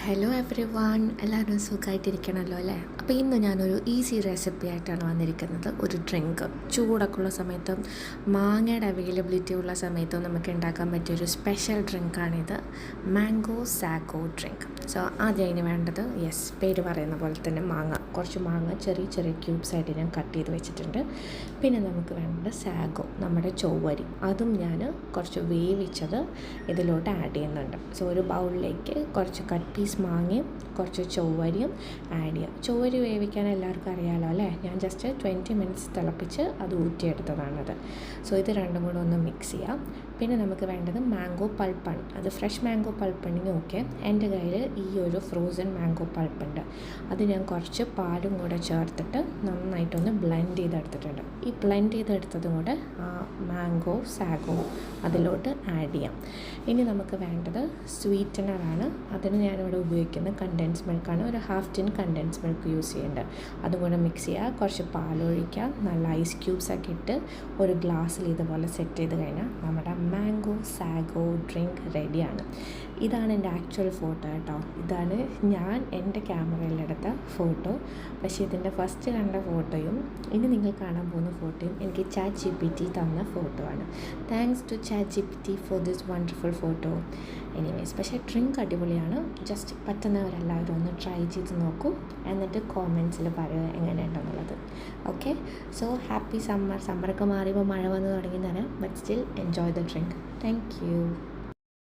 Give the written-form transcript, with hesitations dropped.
Hello every one, എല്ലാവരും സുഖമായിട്ടിരിക്കണമല്ലോ അല്ലേ? അപ്പോൾ ഇന്ന് ഞാനൊരു ഈസി റെസിപ്പി ആയിട്ടാണ് വന്നിരിക്കുന്നത്. ഒരു ഡ്രിങ്ക് ചൂടൊക്കെ ഉള്ള സമയത്തും മാങ്ങയുടെ അവൈലബിലിറ്റി ഉള്ള സമയത്തും നമുക്ക് ഉണ്ടാക്കാൻ പറ്റിയൊരു സ്പെഷ്യൽ ഡ്രിങ്കാണിത്, മാംഗോ സാഗോ ഡ്രിങ്ക്. സോ ആദ്യം അതിന് വേണ്ടത് പേര് പറയുന്ന പോലെ തന്നെ കുറച്ച് മാങ്ങ ചെറിയ ചെറിയ ക്യൂബ്സ് ആയിട്ട് ഞാൻ കട്ട് ചെയ്ത് വെച്ചിട്ടുണ്ട്. പിന്നെ നമുക്ക് വേണ്ടത് സാഗോ, നമ്മുടെ ചൊവ്വരി, അതും ഞാൻ കുറച്ച് വേവിച്ചത് ഇതിലോട്ട് ആഡ് ചെയ്യുന്നുണ്ട്. സോ ഒരു ബൗളിലേക്ക് കുറച്ച് കട്ട് പീസ് മാങ്ങയും കുറച്ച് ചൊവ്വരിയും ആഡ് ചെയ്യാം. ചൊവ്വരി വേവിക്കാൻ എല്ലാവർക്കും അറിയാമല്ലോ അല്ലേ? ഞാൻ ജസ്റ്റ് 20 മിനിറ്റ്സ് തിളപ്പിച്ച് അത് ഊറ്റിയെടുത്തതാണത്. സോ ഇത് രണ്ടും കൂടെ ഒന്ന് മിക്സ് ചെയ്യാം. പിന്നെ നമുക്ക് വേണ്ടത് മാംഗോ പൾപ്പാണ്. അത് ഫ്രഷ് മാംഗോ പൾപ്പുണ്ടെങ്കിൽ ഓക്കെ. എൻ്റെ കയ്യിൽ ഈ ഒരു ഫ്രോസൺ മാംഗോ പൾപ്പുണ്ട്. അത് ഞാൻ കുറച്ച് പാലും കൂടെ ചേർത്തിട്ട് നന്നായിട്ടൊന്ന് ബ്ലെൻഡ് ചെയ്തെടുത്തിട്ടുണ്ട്. ഈ ബ്ലെൻഡ് ചെയ്തെടുത്തതും കൂടെ മാംഗോ സാഗോ അതിലോട്ട് ആഡ് ചെയ്യാം. ഇനി നമുക്ക് വേണ്ടത് സ്വീറ്റനറാണ്. അതിന് ഞാനിവിടെ ഉപയോഗിക്കുന്ന കണ്ടൻസ് മിൽക്കാണ്. ഒരു 1/2 ടിൻ കണ്ടൻസ് മിൽക്ക് യൂസ് ചെയ്യുന്നുണ്ട്. അതും കൂടെ മിക്സ് ചെയ്യുക, കുറച്ച് പാലൊഴിക്കുക, നല്ല ഐസ് ക്യൂബ്സൊക്കെ ഇട്ട് ഒരു ഗ്ലാസ്സിൽ ഇതുപോലെ സെറ്റ് ചെയ്ത് കഴിഞ്ഞാൽ നമ്മുടെ മാംഗോ സാഗോ ഡ്രിങ്ക് റെഡിയാണ്. ഇതാണ് എൻ്റെ ആക്ച്വൽ ഫോട്ടോ കേട്ടോ. ഇതാണ് ഞാൻ എൻ്റെ ക്യാമറയിലെടുത്ത ഫോട്ടോ. പക്ഷേ ഇതിൻ്റെ ഫസ്റ്റ് കണ്ട ഫോട്ടോയും ഇനി നിങ്ങൾ കാണാൻ പോകുന്ന ഫോട്ടോയും എനിക്ക് ChatGPT തന്ന ഫോട്ടോ ആണ്. Thanks to ChatGPT for this wonderful photo. Anyways, പക്ഷേ ഡ്രിങ്ക് അടിപൊളിയാണ്. ജസ്റ്റ് പറ്റുന്നവരെല്ലാവരും ഒന്ന് ട്രൈ ചെയ്ത് നോക്കൂ, എന്നിട്ട് കോമെൻറ്റ്സിൽ പറയുക എങ്ങനെയുണ്ടെന്നുള്ളത്. Okay, so happy summer. സമ്മറൊക്കെ മാറിയപ്പോൾ മഴ വന്ന് തുടങ്ങി തരാം. But still enjoy the drink. Thank U.